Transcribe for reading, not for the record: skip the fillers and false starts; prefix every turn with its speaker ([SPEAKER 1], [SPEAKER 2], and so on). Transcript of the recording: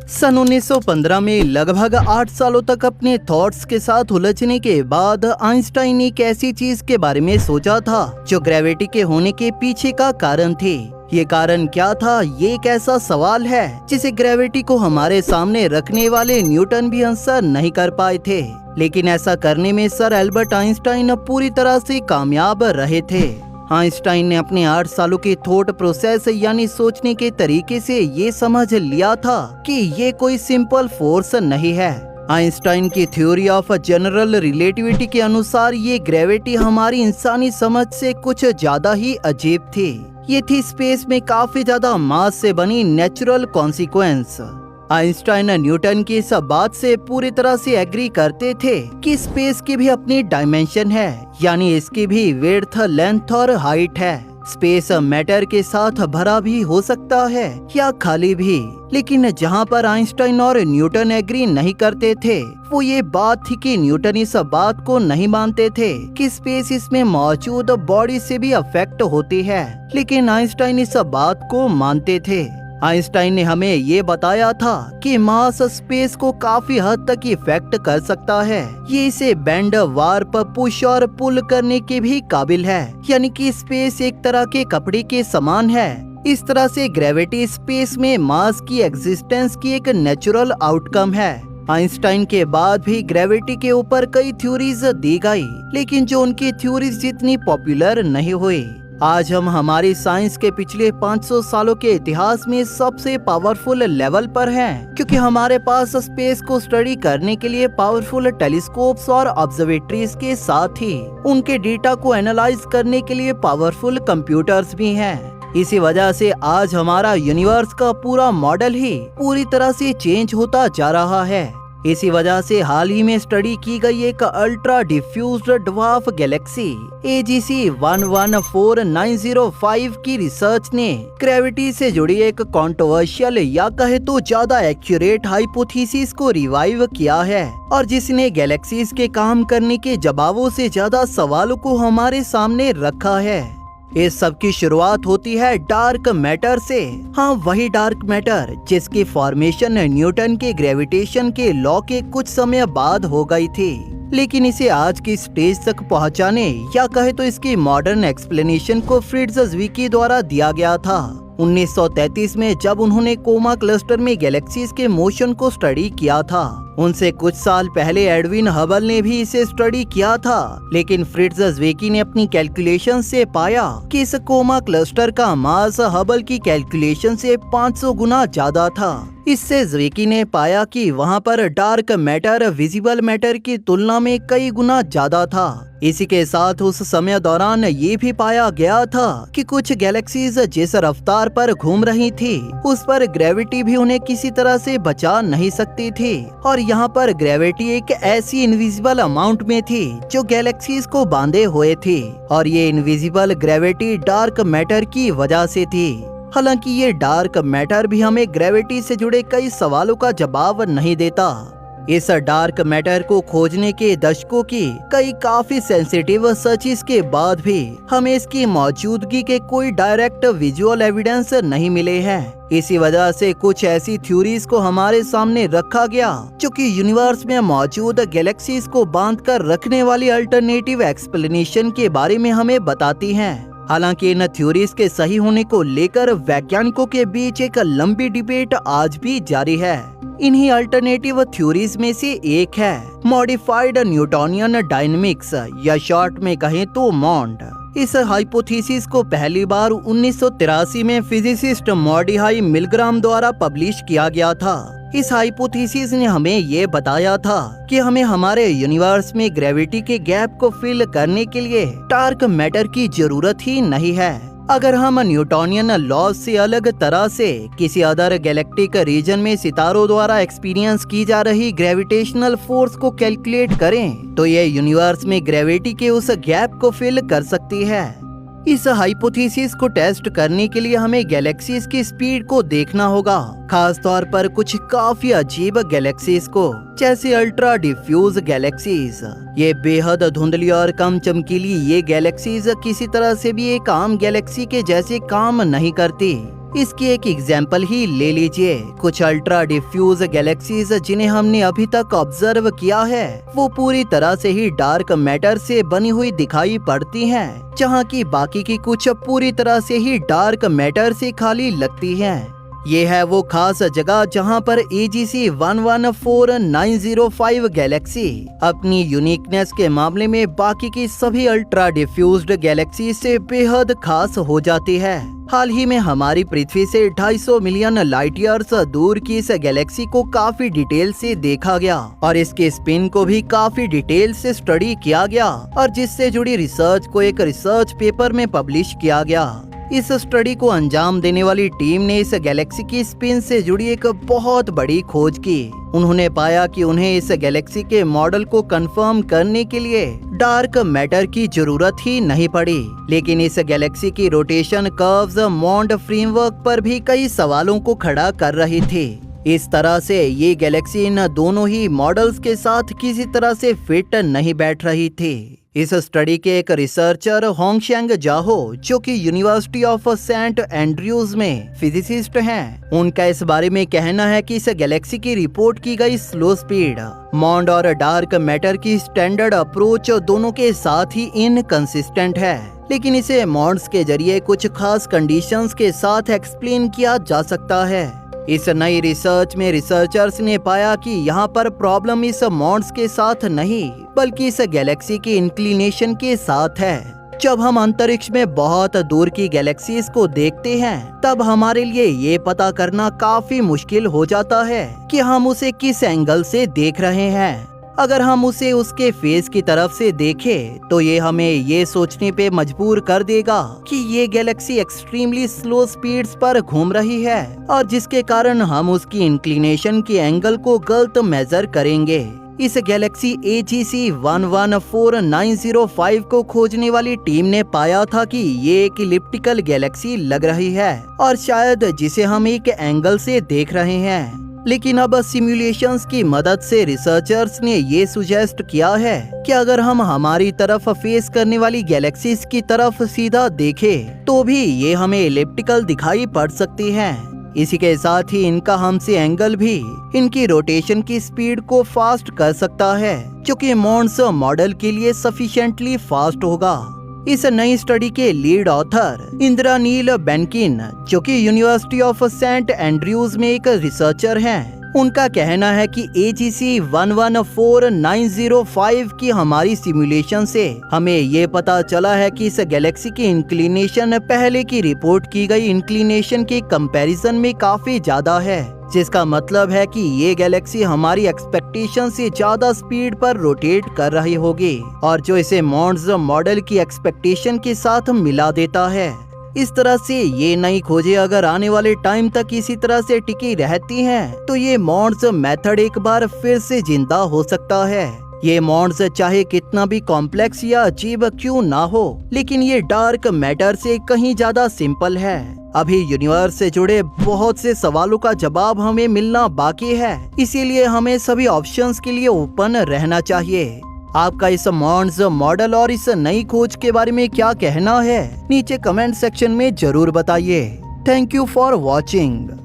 [SPEAKER 1] सन 1915 में लगभग 8 सालों तक अपने थॉट्स के साथ उलझने के बाद आइंस्टाइन ने एक ऐसी चीज के बारे में सोचा था जो ग्रेविटी के होने के पीछे का कारण थी। ये कारण क्या था? ये एक ऐसा सवाल है जिसे ग्रेविटी को हमारे सामने रखने वाले न्यूटन भी आंसर नहीं कर पाए थे, लेकिन ऐसा करने में सर एल्बर्ट आइंस्टाइन पूरी तरह से कामयाब रहे थे। आइंस्टाइन ने अपने 8 सालों के थॉट प्रोसेस यानी सोचने के तरीके से ये समझ लिया था कि ये कोई सिंपल फोर्स नहीं है। आइंस्टाइन की थ्योरी ऑफ जनरल रिलेटिविटी के अनुसार ये ग्रेविटी हमारी इंसानी समझ से कुछ ज्यादा ही अजीब थी। ये थी स्पेस में काफी ज्यादा मास से बनी नेचुरल कॉन्सिक्वेंस। आइंस्टाइन न्यूटन की इस बात से पूरी तरह से एग्री करते थे कि स्पेस की भी अपनी डायमेंशन है, यानी इसकी भी विड्थ, लेंथ और हाइट है। स्पेस मैटर के साथ भरा भी हो सकता है या खाली भी, लेकिन जहाँ पर आइंस्टाइन और न्यूटन एग्री नहीं करते थे वो ये बात थी कि न्यूटन इस बात को नहीं मानते थे कि स्पेस इसमें मौजूद बॉडी से भी अफेक्ट होती है, लेकिन आइंस्टाइन इस बात को मानते थे। आइंस्टाइन ने हमें ये बताया था कि मास स्पेस को काफी हद तक इफेक्ट कर सकता है। ये इसे बेंड, वार्प, पुश और पुल करने के भी काबिल है, यानी कि स्पेस एक तरह के कपड़े के समान है। इस तरह से ग्रेविटी स्पेस में मास की एग्जिस्टेंस की एक नेचुरल आउटकम है। आइंस्टाइन के बाद भी ग्रेविटी के ऊपर कई थ्योरीज दी गई, लेकिन जो उनकी थ्योरीज जितनी पॉपुलर नहीं हुई। आज हम हमारी साइंस के पिछले 500 सालों के इतिहास में सबसे पावरफुल लेवल पर हैं, क्योंकि हमारे पास स्पेस को स्टडी करने के लिए पावरफुल टेलीस्कोप्स और ऑब्जर्वेटरीज के साथ ही उनके डेटा को एनालाइज करने के लिए पावरफुल कंप्यूटर्स भी हैं। इसी वजह से आज हमारा यूनिवर्स का पूरा मॉडल ही पूरी तरह से चेंज होता जा रहा है। इसी वजह से हाल ही में स्टडी की गई एक ultra diffused dwarf Galaxy AGC 114905 की रिसर्च ने ग्रेविटी से जुड़ी एक कंट्रोवर्शियल या कहे तो ज्यादा एक्यूरेट हाइपोथेसिस को रिवाइव किया है, और जिसने गैलेक्सीज के काम करने के जवाबों से ज्यादा सवालों को हमारे सामने रखा है। इस सब की शुरुआत होती है डार्क मैटर से। हाँ, वही डार्क मैटर जिसकी फॉर्मेशन न्यूटन के ग्रेविटेशन के लॉ के कुछ समय बाद हो गई थी, लेकिन इसे आज की स्टेज तक पहुंचाने या कहे तो इसकी मॉडर्न एक्सप्लेनेशन को फ्रिट्ज ज़्विकी द्वारा दिया गया था 1933 में, जब उन्होंने कोमा क्लस्टर में गैलेक्सीज के मोशन को स्टडी किया था। उनसे कुछ साल पहले एडविन हबल ने भी इसे स्टडी किया था, लेकिन फ्रिट्ज ज़्विकी ने अपनी कैलकुलेशन से पाया कि इस कोमा क्लस्टर का मास हबल की कैलकुलेशन से 500 गुना ज्यादा था। इससे ज़्विकी ने पाया कि वहाँ पर डार्क मैटर विजिबल मैटर की तुलना में कई गुना ज्यादा था। इसी के साथ उस समय दौरान ये भी पाया गया था कि कुछ गैलेक्सीज जिस रफ्तार पर घूम रही थी उस पर ग्रेविटी भी उन्हें किसी तरह से बचा नहीं सकती थी, और यहाँ पर ग्रेविटी एक ऐसी इनविजिबल अमाउंट में थी जो गैलेक्सीज को बांधे हुए थी, और ये इनविजिबल ग्रेविटी डार्क मैटर की वजह से थी। हालांकि ये डार्क मैटर भी हमें ग्रेविटी से जुड़े कई सवालों का जवाब नहीं देता। इस डार्क मैटर को खोजने के दशकों की कई काफी सेंसिटिव सर्चेस के बाद भी हमें इसकी मौजूदगी के कोई डायरेक्ट विजुअल एविडेंस नहीं मिले हैं। इसी वजह से कुछ ऐसी थ्योरीज को हमारे सामने रखा गया जो कि यूनिवर्स में मौजूद गैलेक्सीज को बांधकर रखने वाली अल्टरनेटिव एक्सप्लेनेशन के बारे में हमें बताती हैं। हालांकि इन थ्योरीज के सही होने को लेकर वैज्ञानिकों के बीच एक लंबी डिबेट आज भी जारी है। इन्हीं अल्टरनेटिव थ्योरीज में से एक है मॉडिफाइड न्यूटोनियन डायनेमिक्स, या शॉर्ट में कहें तो मॉन्ड। इस हाइपोथेसिस को पहली बार 1983 में फिजिसिस्ट मॉडिहाई मिलग्राम द्वारा पब्लिश किया गया था। इस हाइपोथेसिस ने हमें ये बताया था कि हमें हमारे यूनिवर्स में ग्रेविटी के गैप को फिल करने के लिए डार्क मैटर की जरूरत ही नहीं है। अगर हम न्यूटोनियन लॉ से अलग तरह से किसी अदर गैलेक्टिक रीजन में सितारों द्वारा एक्सपीरियंस की जा रही ग्रेविटेशनल फोर्स को कैलकुलेट करें तो ये यूनिवर्स में ग्रेविटी के उस गैप को फिल कर सकती है। इस हाइपोथेसिस को टेस्ट करने के लिए हमें गैलेक्सीज की स्पीड को देखना होगा, खास तौर पर कुछ काफी अजीब गैलेक्सीज को, जैसे अल्ट्रा डिफ्यूज गैलेक्सीज। ये बेहद धुंधली और कम चमकीली ये गैलेक्सीज किसी तरह से भी एक आम गैलेक्सी के जैसे काम नहीं करती। इसकी एक एग्जाम्पल ही ले लीजिए। कुछ अल्ट्रा डिफ्यूज गैलेक्सीज जिन्हें हमने अभी तक ऑब्जर्व किया है वो पूरी तरह से ही डार्क मैटर से बनी हुई दिखाई पड़ती हैं, जहाँ की बाकी की कुछ पूरी तरह से ही डार्क मैटर से खाली लगती हैं। ये है वो खास जगह जहां पर AGC 114905 गैलेक्सी अपनी यूनिकनेस के मामले में बाकी की सभी अल्ट्रा डिफ्यूज्ड गैलेक्सी से बेहद खास हो जाती है। हाल ही में हमारी पृथ्वी से 250 मिलियन लाइट ईयर्स दूर की इस गैलेक्सी को काफी डिटेल से देखा गया और इसके स्पिन को भी काफी डिटेल से स्टडी किया गया और जिससे जुड़ी रिसर्च को एक रिसर्च पेपर में पब्लिश किया गया। इस स्टडी को अंजाम देने वाली टीम ने इस गैलेक्सी की स्पिन से जुड़ी एक बहुत बड़ी खोज की। उन्होंने पाया कि उन्हें इस गैलेक्सी के मॉडल को कंफर्म करने के लिए डार्क मैटर की जरूरत ही नहीं पड़ी, लेकिन इस गैलेक्सी की रोटेशन कर्व्स मॉन्ड फ्रेमवर्क पर भी कई सवालों को खड़ा कर रही थी। इस तरह से ये गैलेक्सी इन दोनों ही मॉडल्स के साथ किसी तरह से फिट नहीं बैठ रही थी। इस स्टडी के एक रिसर्चर होंगशेंग जाहो, जो कि यूनिवर्सिटी ऑफ सेंट एंड्रयूज में फिजिसिस्ट हैं, उनका इस बारे में कहना है कि इस गैलेक्सी की रिपोर्ट की गई स्लो स्पीड मॉन्ड और डार्क मैटर की स्टैंडर्ड अप्रोच दोनों के साथ ही इनकंसिस्टेंट है, लेकिन इसे मॉन्ड्स के जरिए कुछ खास कंडीशंस के साथ एक्सप्लेन किया जा सकता है। इस नई रिसर्च में रिसर्चर्स ने पाया कि यहाँ पर प्रॉब्लम इस मॉन्ड्स के साथ नहीं बल्कि इस गैलेक्सी की इंक्लिनेशन के साथ है। जब हम अंतरिक्ष में बहुत दूर की गैलेक्सीज को देखते हैं तब हमारे लिए ये पता करना काफी मुश्किल हो जाता है कि हम उसे किस एंगल से देख रहे हैं। अगर हम उसे उसके फेस की तरफ से देखें तो ये हमें ये सोचने पे मजबूर कर देगा कि ये गैलेक्सी एक्सट्रीमली स्लो स्पीड्स पर घूम रही है और जिसके कारण हम उसकी इंक्लिनेशन के एंगल को गलत मेजर करेंगे। इस गैलेक्सी AGC 114905 को खोजने वाली टीम ने पाया था कि ये एक इलिप्टिकल गैलेक्सी लग रही है और शायद जिसे हम एक एंगल से देख रहे हैं। लेकिन अब सिमुलेशंस की मदद से रिसर्चर्स ने ये सुजेस्ट किया है कि अगर हम हमारी तरफ फेस करने वाली गैलेक्सीज की तरफ सीधा देखें तो भी ये हमें इलिप्टिकल दिखाई पड़ सकती हैं। इसी के साथ ही इनका हमसे एंगल भी इनकी रोटेशन की स्पीड को फास्ट कर सकता है, जो कि मॉन्ड्स मॉडल के लिए सफिशिएंटली फास्ट होगा। इस नई स्टडी के लीड ऑथर इंद्रानील बेनकिन, जो कि यूनिवर्सिटी ऑफ सेंट एंड्रयूज में एक रिसर्चर हैं, उनका कहना है कि AGC 114905 की हमारी सिमुलेशन से हमें ये पता चला है कि इस गैलेक्सी की इंक्लिनेशन पहले की रिपोर्ट की गई इंक्लिनेशन के कंपैरिजन में काफी ज्यादा है, जिसका मतलब है कि ये गैलेक्सी हमारी एक्सपेक्टेशन से ज्यादा स्पीड पर रोटेट कर रही होगी और जो इसे मॉन्ड्स मॉडल की एक्सपेक्टेशन के साथ मिला देता है। इस तरह से ये नई खोजें अगर आने वाले टाइम तक इसी तरह से टिकी रहती हैं, तो ये मॉन्ड्स मेथड एक बार फिर से जिंदा हो सकता है। ये मॉन्ड्स चाहे कितना भी कॉम्प्लेक्स या अजीब क्यों ना हो, लेकिन ये डार्क मैटर से कहीं ज्यादा सिंपल है। अभी यूनिवर्स से जुड़े बहुत से सवालों का जवाब हमें मिलना बाकी है, इसीलिए हमें सभी ऑप्शंस के लिए ओपन रहना चाहिए। आपका इस मॉन्ड्स मॉडल और इस नई खोज के बारे में क्या कहना है, नीचे कमेंट सेक्शन में जरूर बताइए। Thank you for watching.